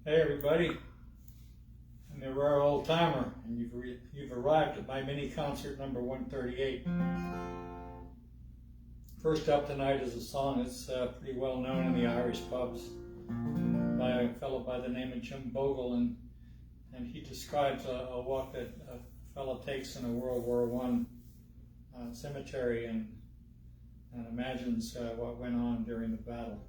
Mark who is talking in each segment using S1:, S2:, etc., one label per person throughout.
S1: Hey everybody, I'm the rare old timer, and you've arrived at my mini concert number 138. First up tonight is a song that's pretty well known in the Irish pubs by a fellow by the name of Jim Bogle, and he describes a walk that a fellow takes in a World War I cemetery and imagines what went on during the battle.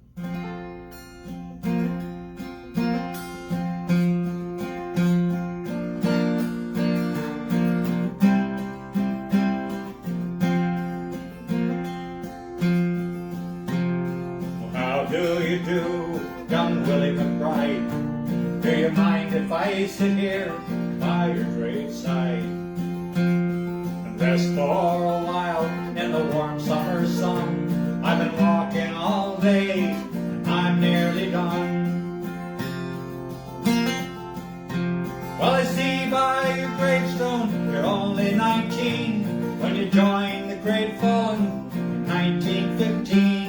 S1: Do you do, young Willie McBride? Do you mind if I sit here by your graveside and rest for a while in the warm summer sun? I've been walking all day and I'm nearly done. Well, I see by your gravestone you're only 19 when you joined the Great Fallen in 1915.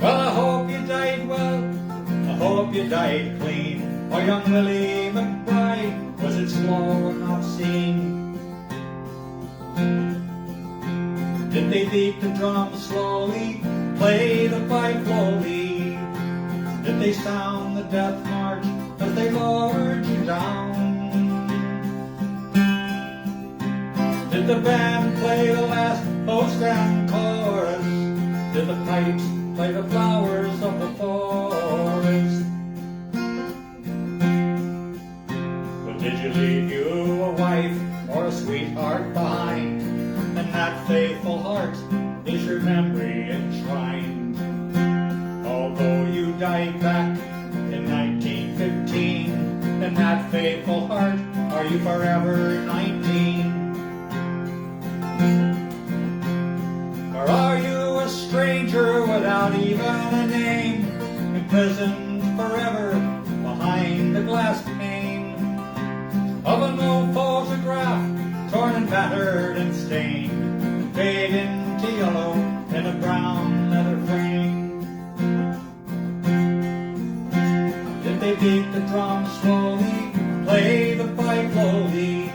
S1: Well, I hope you died well, I hope you died clean. Oh, young Willie McBride, was it slow or not seen? Did they beat the drum slowly, play the pipe slowly? Did they sound the death march as they lowered you down? Did the band play the last post and chorus? Did the pipes play the flowers of the forest? But did you leave you a wife or a sweetheart behind? And that faithful heart is your memory enshrined. Although you died back in 1915, in that faithful heart are you forever 19? Or are you a stranger without even a name, imprisoned forever behind the glass pane of an old photograph, torn and battered and stained, fade into yellow in a brown leather frame? Did they beat the drum slowly, play the pipe slowly?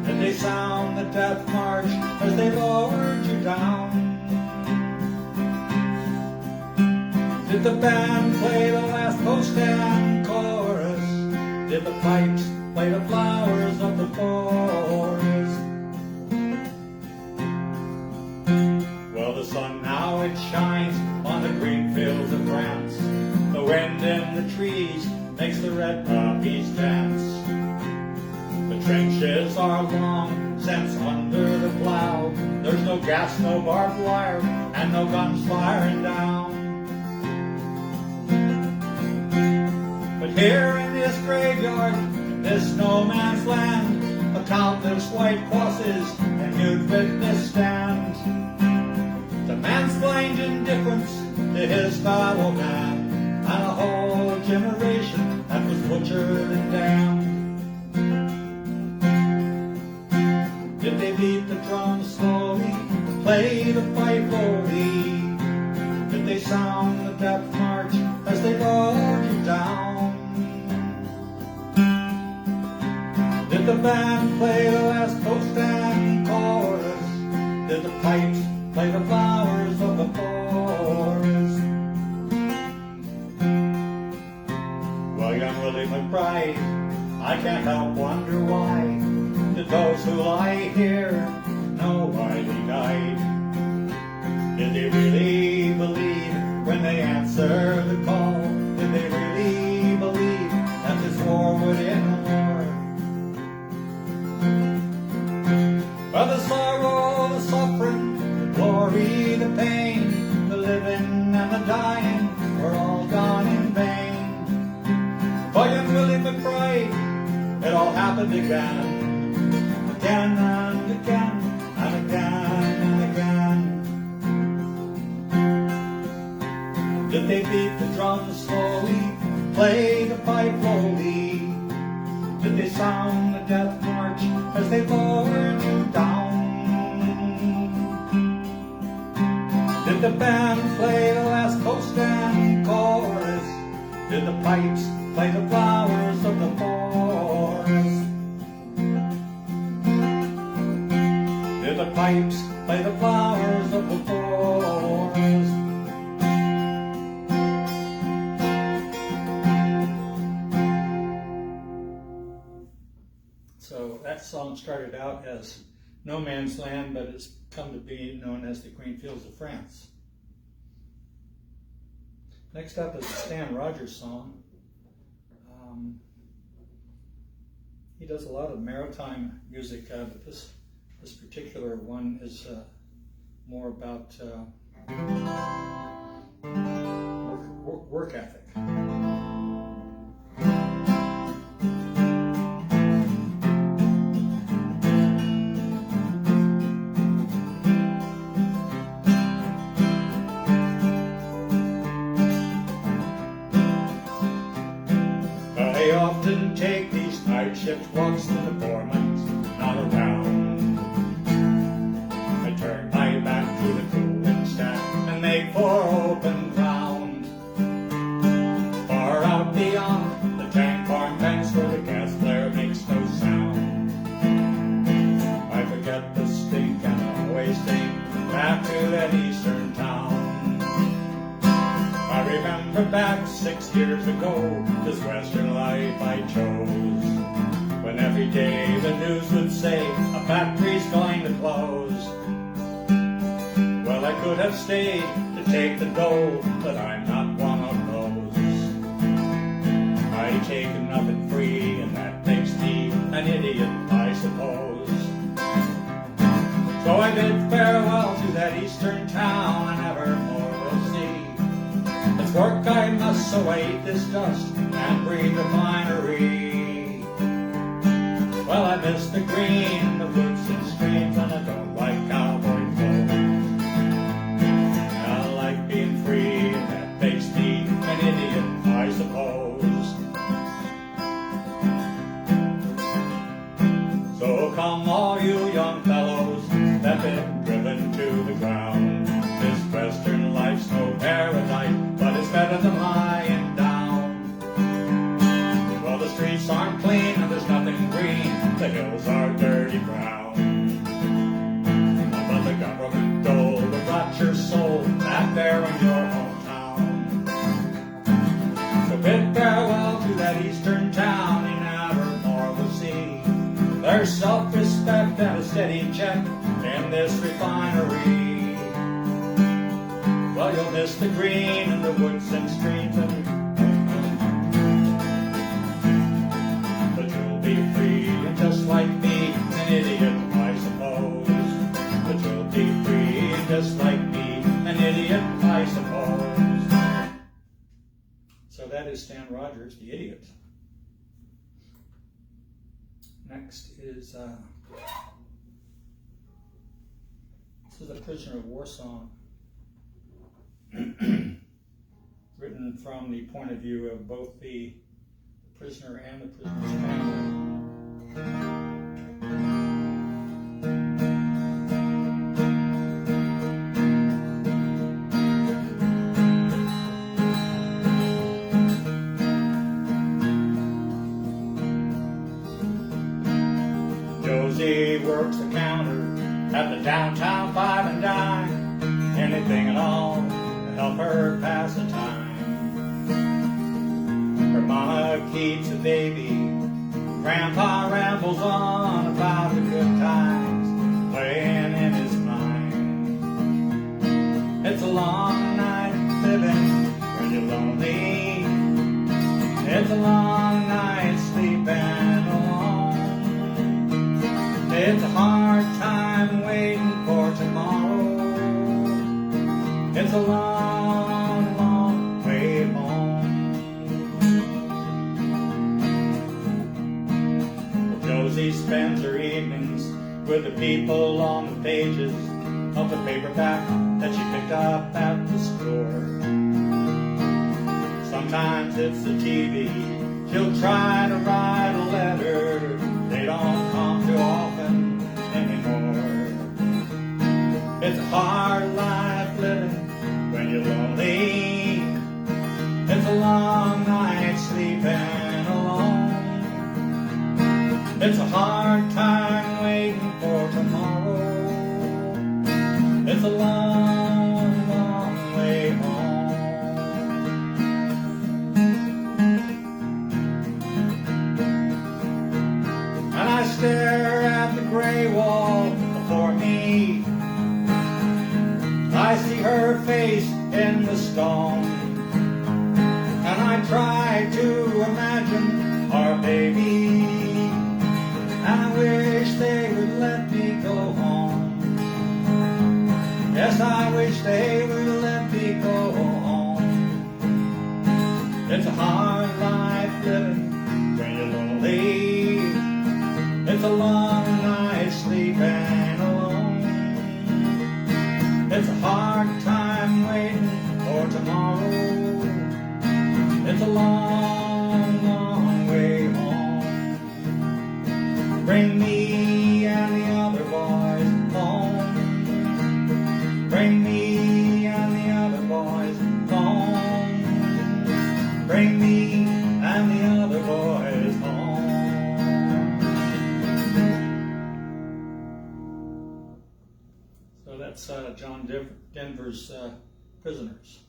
S1: Did they sound the death march as they lowered you down? Did the band play the last post and chorus? Did the pipes play the flowers of the forest? Well, the sun now it shines on the green fields of France. The wind in the trees makes the red poppies dance. The trenches are long since under the plow. There's no gas, no barbed wire, and no guns firing down. But here in this graveyard, in this no man's land, a countless white crosses and nude witness stand to man's blind indifference to his fellow man, and a whole generation that was butchered and damned. Did they beat the drum slowly, play the pipe slowly? Did they sound the death march as they lowered you down? Did the band play the last post and chorus? Did the pipes play the flowers of the forest? Well, young Willie McBride, I can't help wonder why did those who lie here know why they died? Did they really believe when they answered the call? Did they really believe that this war would end the war? Well, the sorrow, the suffering, the glory, the pain, the living and the dying were all gone in vain. For young Willie McBride, it all happened again. Again and again and again and again. Did they beat the drum slowly, play the pipe slowly? Did they sound the death march as they lowered you down? Did the band play the last post and chorus? Did the pipes play the flowers of the forest? Did the pipes play the flowers of the forest? So that song started out as No Man's Land, but it's come to be known as the Green Fields of France. Next up is a Stan Rogers song. He does a lot of maritime music, but this particular one is more about work ethic. I often take these night shift walks when the foreman's not around. I turn my back to the cooling stack and make for open ground. Far out beyond the tank farm banks where the gas flare makes no sound. I forget the stink and the wasting back to that eastern town. I remember back 6 years ago, this western life I chose, when every day the news would say a factory's going to close. Well, I could have stayed to take the dough, but I'm not one of those. I take nothing free, and that makes me an idiot, I suppose. So I bid farewell to that eastern town I never more will see. It's work I must, so I eat this dust and breathe refinery. Well, I miss the green, the woods and streams, and I don't like cowboy clothes. I like being free, and that makes me an idiot, I suppose. So come all you young fellows that been driven to the ground. This western life's no paradise, but it's better than lying down. Well, the streets aren't clean and there's nothing green, the hills are dirty brown. But the government dole will rot your soul back there in your hometown. So bid farewell to that eastern town you never more will see. There's self-respect and a steady check in this refinery. Well, you'll miss the green and the woods and streams, but you'll be free and just like me, an idiot, I suppose. But you'll be free and just like me, an idiot, I suppose. So that is Stan Rogers, the Idiot. Next is this is a prisoner of war song. Written from the point of view of both the prisoner and the prisoner's family. Josie works the counter at the downtown Five and Dime. Anything at all help her pass the time. Her mama keeps a baby, Grandpa rambles on about the good times playing in his mind. It's a long night living when you're lonely. It's a long night sleeping alone. It's a hard time waiting for tomorrow. It's a long, long way home. Josie spends her evenings with the people on the pages of the paperback that she picked up at the store. Sometimes it's the TV. She'll try to write a letter. They don't come too often anymore. It's a hard life living when you're lonely. It's a long night sleeping alone. It's a hard time waiting for tomorrow. It's a long, long way home. And I stare at the gray wall before me. I see her face in the stone, and I try to imagine our baby, and I wish they would let me go home. Yes, I wish they would let me go home. It's a hard life living when you're lonely. It's a long night sleeping alone. It's a hard time waiting for tomorrow. It's a long, long way home. Bring me and the other boys home. Bring me and the other boys home. Bring me and the other boys home. So that's John Denver's Prisoners.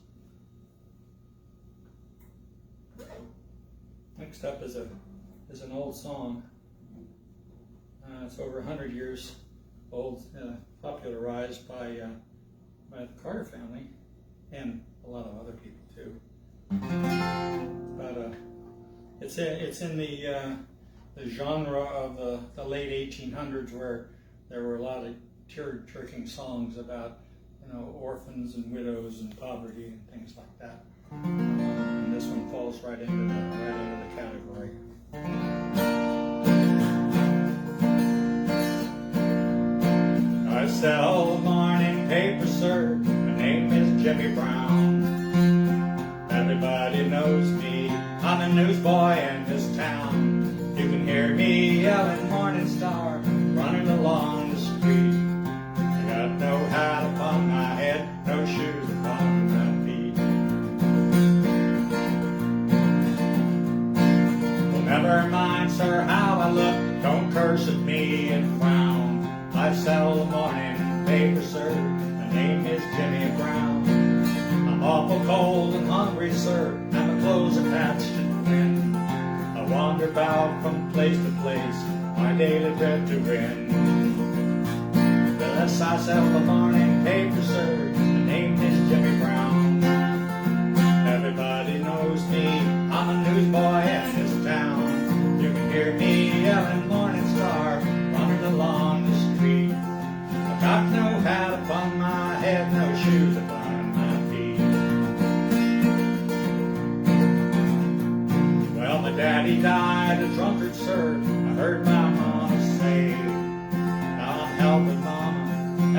S1: Next up is an old song. It's over 100 years old, popularized by the Carter family and a lot of other people too. But it's in the genre of the late 1800s, where there were a lot of tear-jerking songs about, you know, orphans and widows and poverty and things like that. And this one falls right into the category. I sell the morning paper, sir. My name is Jimmy Brown. Everybody knows me. I'm a newsboy in this town. You can hear me yelling Morning Star, running along the street. I got no hat upon my head, no shoes upon my feet. Well, never mind, sir, how I look. Don't curse at me and frown. I sell the morning paper, sir. My name is Jimmy Brown. I'm awful cold and hungry, sir, and my clothes are patched and thin. I wander about from place to place, my daily bread to win. Thus I sell the morning paper, sir. My name is Jimmy Brown. Everybody knows me. I'm a newsboy in this town. You can hear me yelling Morning Star, running along the street. I've got no hat upon my head, no shoes upon my feet. Well, my daddy died a drunkard, sir. I heard my mama say. Now I'm helping mama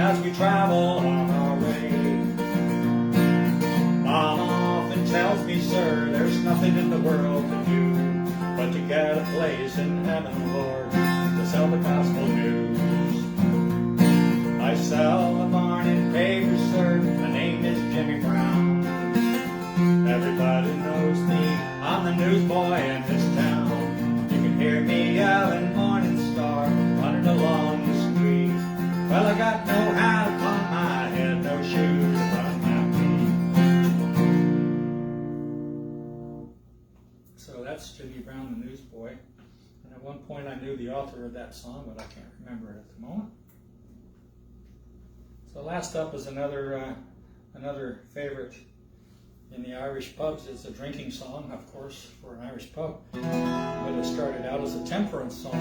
S1: as we travel on our way. Mama often tells me, sir, there's nothing in the world to do but to get a place in heaven, Lord, to sell the gospel news. I sell the morning paper, sir. My name is Jimmy Brown. Everybody knows me. I'm the newsboy in this town. You can hear me yelling Morning Star, running along the street. Well, I got no hat upon my head, no shoes upon my feet. So that's Jimmy Brown, the newsboy. And at one point I knew the author of that song, but I can't remember it at the moment. So last up is another favorite in the Irish pubs. It's a drinking song, of course, for an Irish pub, but it started out as a temperance song.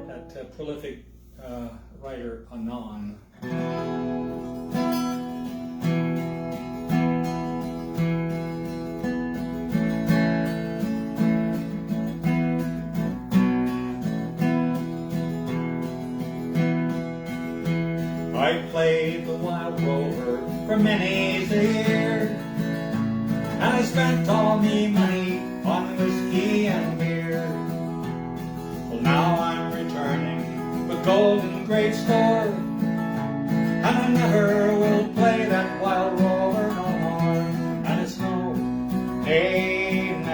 S1: That prolific writer Anon. I played the Wild Rover for many's a year, and I spent all me money on whiskey and beer. Well, now I'm returning with gold in great store, and I never will play that Wild Rover no more. And it's no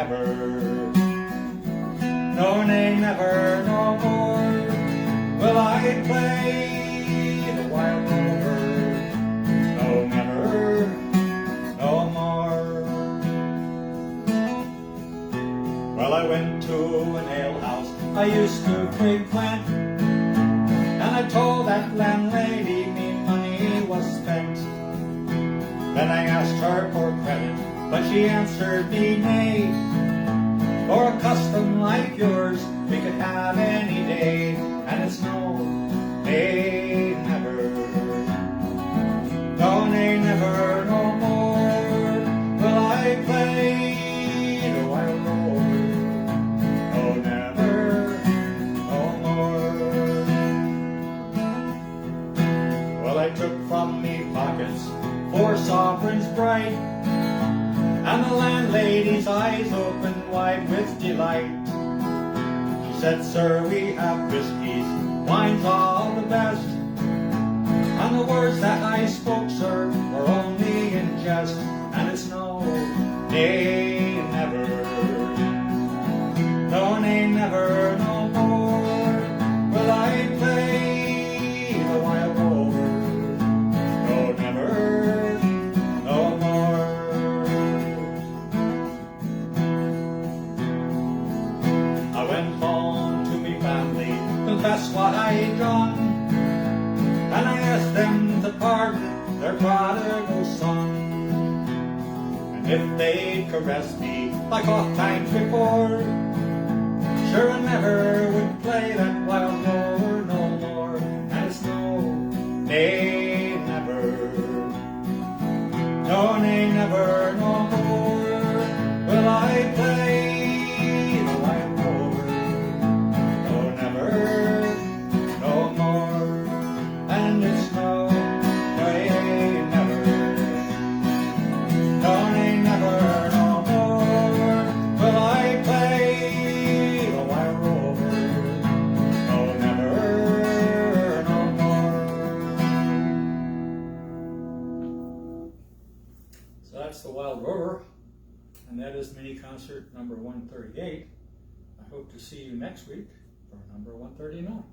S1: never. No, nay, never, no more will I play the Wild Rover. No, never, no more. Well, I went to an alehouse I used to frequent, and I told that landlady me money was spent. Then I asked her for credit, but she answered me nay. For a custom like yours, we could have any day, and it's no, nay, never. No, nay, never, no more will I play the Wild Rover. No, never, no more. Well, I took from me pockets 4 sovereigns bright, and the landlady's eyes opened wide with delight. She said, "Sir, we have whiskies, wine's all the best." And the words that I spoke, sir, were only in jest, and it's no, nay, never. No, nay, never, no more will I play the Wild Rover. No, never, no more. I went home to me family, confess what I'd done, and I asked them to pardon their prodigal son. And if they'd caressed me like oft times before, sure I never would play that Wild Rover no more. And it's no, nay, never. No, nay, never, no more will I play the Wild Rover. No, never, no more. And it's no, nay, never. No, nay, never, no more will I play the Wild Rover. No, never, no more. So that's the Wild Rover, and that is mini concert number 138. I hope to see you next week for number 139.